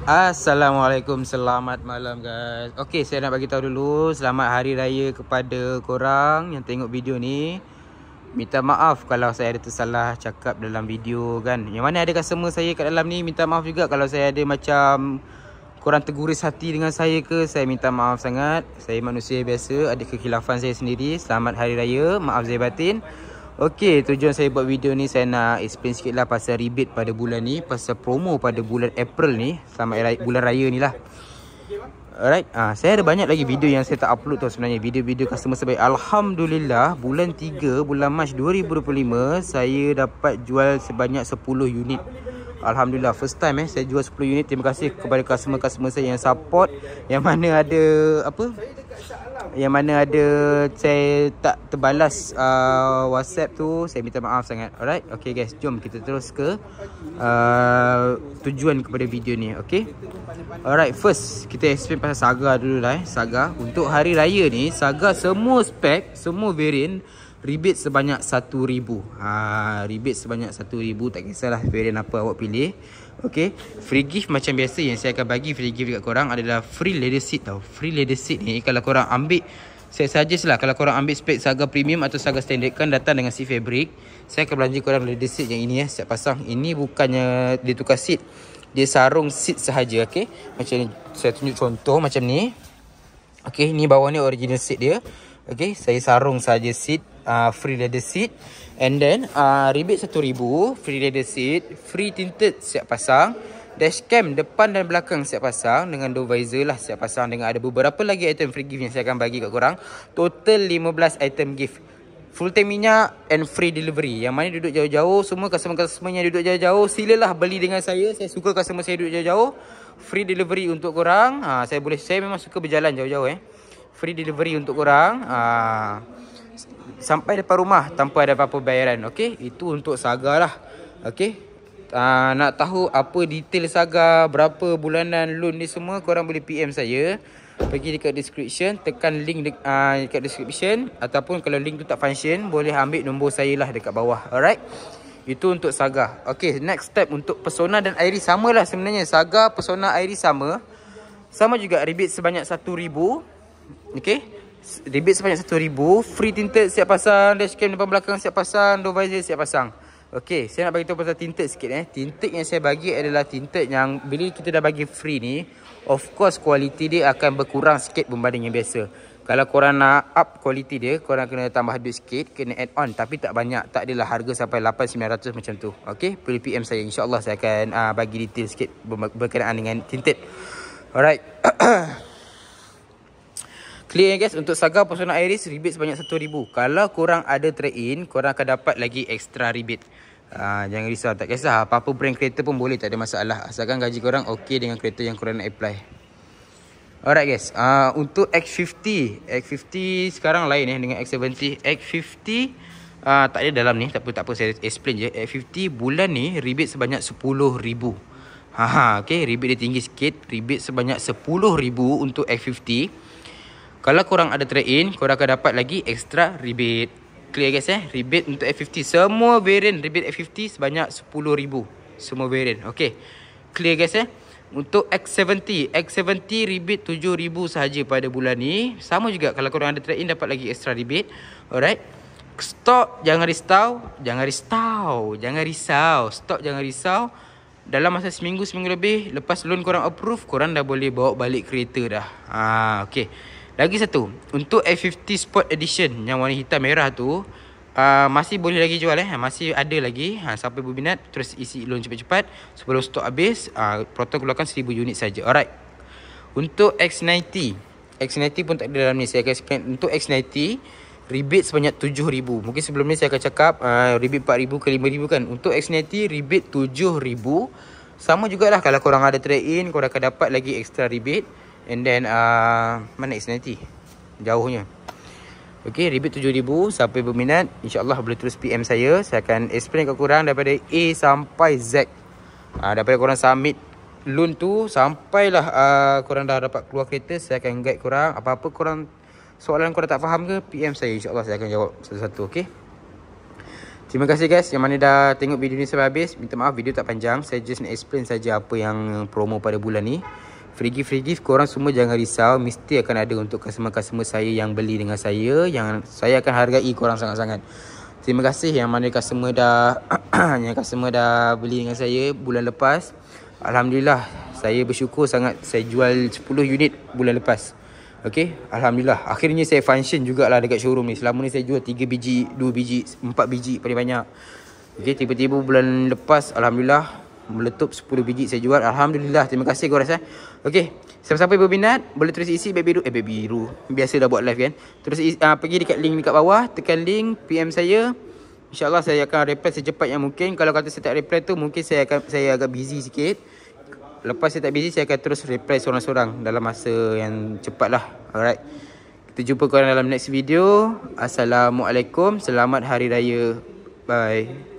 Assalamualaikum, selamat malam guys. Okey, saya nak bagi tahu dulu selamat hari raya kepada korang yang tengok video ni. Minta maaf kalau saya ada tersalah cakap dalam video kan. Yang mana ada customer saya kat dalam ni, minta maaf juga kalau saya ada macam korang terguris hati dengan saya ke. Saya minta maaf sangat. Saya manusia biasa, ada kekhilafan saya sendiri. Selamat hari raya, maaf zahir batin. Okey, tujuan saya buat video ni saya nak explain sikit lah pasal rebate pada bulan ni, pasal promo pada bulan April ni, selamat bulan raya ni lah. Alright, saya ada banyak lagi video yang saya tak upload tau sebenarnya, video-video customer sebaik. Alhamdulillah, bulan 3, bulan Mac 2025, saya dapat jual sebanyak 10 unit. Alhamdulillah, first time saya jual 10 unit. Terima kasih kepada customer-customer saya yang support. Yang mana ada saya tak terbalas WhatsApp tu, saya minta maaf sangat. Alright, okay guys, jom kita terus ke tujuan kepada video ni. Okay, alright, first kita explain pasal Saga dulu lah. Saga untuk hari raya ni, Saga semua spek, semua variant rebate sebanyak 1000. Rebate sebanyak 1000, tak kisahlah variant apa awak pilih. Okay, free gift macam biasa yang saya akan bagi free gift dekat korang adalah free leather seat tau. Free leather seat ni kalau korang ambil, saya suggest lah, kalau korang ambil spek Saga premium atau Saga standard kan datang dengan seat fabric, saya akan belanja korang leather seat yang ini siap pasang. Ini bukannya dia tukar seat, dia sarung seat sahaja. Okay, macam ni, saya tunjuk contoh macam ni. Okay, ni bawah ni original seat dia. Okay, saya sarung saja seat, free leather seat. And then rebate 1000, free leather seat, free tinted siap pasang, dashcam depan dan belakang siap pasang dengan door visor lah siap pasang, dengan ada beberapa lagi item free gift yang saya akan bagi kat korang. Total 15 item gift. Full tank minyak and free delivery. Yang mana duduk jauh-jauh, semua customer-customer yang duduk jauh-jauh, silalah beli dengan saya. Saya suka customer saya duduk jauh-jauh. Free delivery untuk korang. Saya memang suka berjalan jauh-jauh Free delivery untuk korang. Sampai depan rumah tanpa ada apa-apa bayaran. Okey, itu untuk Saga lah. Okey, nak tahu apa detail Saga, berapa bulanan loan ni semua, korang boleh PM saya. Pergi dekat description, tekan link dekat description, ataupun kalau link tu tak function, boleh ambil nombor saya lah dekat bawah. Alright, itu untuk Saga. Okey, next step untuk Persona dan Iris sama lah sebenarnya. Saga, Persona, Iris sama juga, rebate sebanyak 1000. Okey, rebate sebanyak 1000, free tinted siap pasang, dashcam depan belakang siap pasang, door visor siap pasang. Okey, saya nak bagi tahu pasal tinted sikit Tinted yang saya bagi adalah tinted yang bila kita dah bagi free ni, of course quality dia akan berkurang sikit berbanding yang biasa. Kalau korang nak up quality dia, korang kena tambah duit sikit, kena add on, tapi tak banyak, tak adalah harga sampai 8-900 macam tu. Okey, boleh PM saya, insya-Allah saya akan bagi detail sikit berkenaan dengan tinted. Alright. Clear guys, untuk Saga, Persona, Iris rebate sebanyak 1000. Kalau korang ada trade-in, korang akan dapat lagi extra rebate. Jangan risau, tak kisah apa-apa brand kereta pun boleh, tak ada masalah, asalkan gaji korang okey dengan kereta yang korang nak apply. Alright guys, untuk X50 sekarang lain dengan X70. X50 tak ada dalam ni, tak apa saya explain je. X50 bulan ni rebate sebanyak 10,000. Okey, rebate dia tinggi sikit, rebate sebanyak 10,000 untuk X50. Kalau korang ada trade-in, korang akan dapat lagi extra rebate. Clear guys rebate untuk F50, semua variant rebate F50 sebanyak 10,000. Semua variant. Okay, clear guys Untuk X70 rebate 7,000 sahaja pada bulan ni. Sama juga, kalau korang ada trade-in dapat lagi extra rebate. Alright, stok jangan risau. Stok jangan risau. Dalam masa seminggu lebih lepas loan korang approve, korang dah boleh bawa balik kereta dah. Okay, lagi satu, untuk F50 Sport Edition yang warna hitam merah tu, masih boleh lagi jual masih ada lagi. Siapa berminat terus isi loan cepat-cepat sebelum stok habis. Proton keluarkan 1000 unit saja. Alright, untuk X90 pun tak ada dalam ni, saya akan explain. Untuk X90 rebate sebanyak 7,000. Mungkin sebelum ni saya akan cakap rebate 4,000 ke 5,000 kan. Untuk X90 rebate 7,000. Sama jugalah, kalau korang ada trade-in, korang akan dapat lagi extra rebate. And then mana X90 jauhnya. Okay, rebate 7,000. Siapa yang berminat, insyaAllah boleh terus PM saya. Saya akan explain kat korang daripada A sampai Z. Daripada korang submit loan tu sampailah korang dah dapat keluar kereta, saya akan guide korang. Apa-apa soalan korang tak faham ke, PM saya, insyaAllah saya akan jawab satu-satu. Okay, Terima kasih guys yang mana dah tengok video ni sampai habis. Minta maaf video tak panjang. Saya just nak explain saja apa yang promo pada bulan ni. Free gift korang semua jangan risau. Mesti akan ada untuk customer-customer saya yang beli dengan saya. Yang saya akan hargai korang sangat-sangat. Terima kasih yang mana customer dah beli dengan saya bulan lepas. Alhamdulillah, saya bersyukur sangat. Saya jual 10 unit bulan lepas. Okay, Alhamdulillah. Akhirnya saya function jugalah dekat showroom ni. Selama ni saya jual 3 biji, 2 biji, 4 biji paling banyak. Okay, tiba-tiba bulan lepas Alhamdulillah meletup 10 biji saya jual. Alhamdulillah. Terima kasih korang. Okay, siapa-siapa yang berminat boleh terus isi beg biru. Biasa dah buat live kan. Terus pergi dekat link dekat bawah, tekan link, PM saya. InsyaAllah saya akan reply secepat yang mungkin. Kalau kata saya tak reply tu, mungkin saya agak busy sikit. Lepas saya tak busy, saya akan terus reply seorang-seorang dalam masa yang cepat lah. Alright, kita jumpa korang dalam next video. Assalamualaikum, selamat Hari Raya. Bye.